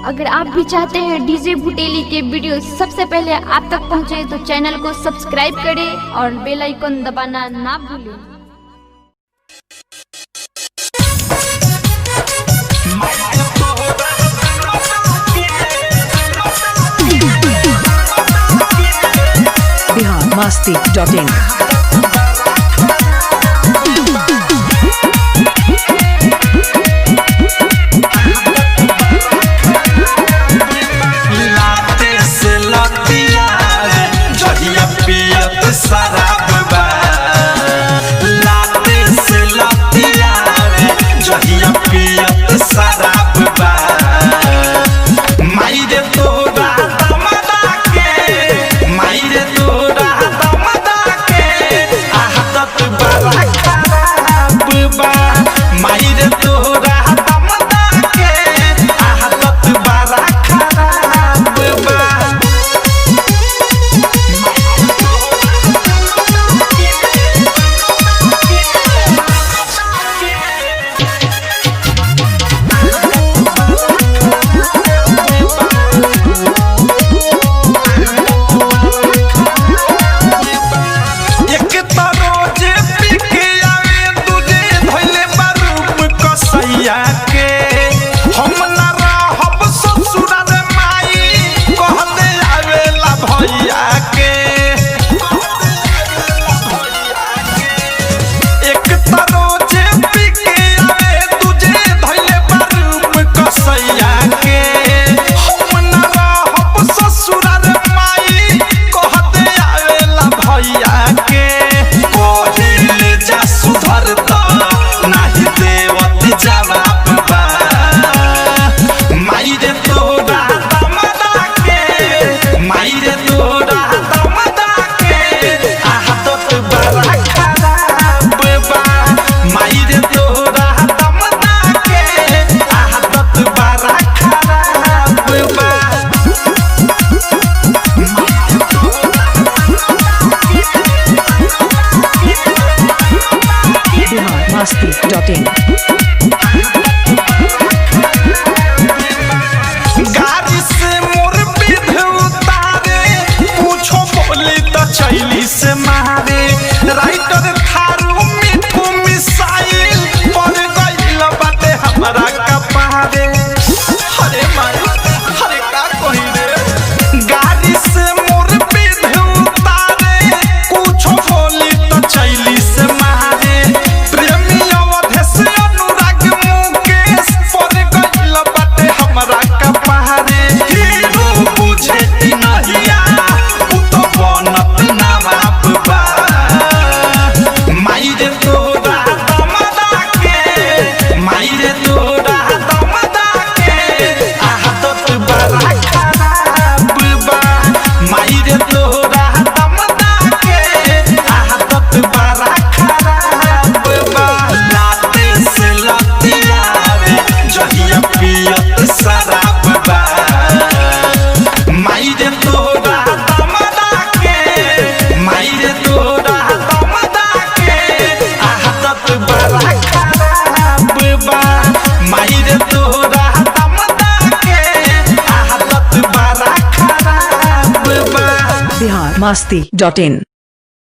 अगर आप भी चाहते हैं डीजे भुटेली के वीडियो सबसे पहले आप तक पहुंचे तो चैनल को सब्सक्राइब करें और बेल आइकन दबाना ना भूलें। biharmasti.in biharmasti.in गाड़ी से मोर पीठ उतारे पूछो बोली तो चैली से मारे राइटर थारू मिठू मिसाइल पर गइल बाटे हमरा कपारे। अरे माई अरे का कहि रे गाड़ी से मोर पीठ उतारे पूछो बोली तो चैली से मारे प्रेमी अवधे से अनुराग मुकेश पर गइल बाटे हमरा कपारे। हीरो बुझे कि नहिया उ तो बनत ना बाप बा माई रे तोरा दमदा के माई रे तोरा दमदा के आदत बड़ा खराब बा माई रे तोरा दमदा के आदत बड़ा खराब बा। लाते से लतिया रे जहिया पियत शराब बा माई रे तोरा दमदा के माई रे तोरा दमदा के आदत बड़ा खराब बा माई रे तोरा दमदा के आदत बड़ा खराब बा। biharmasti.in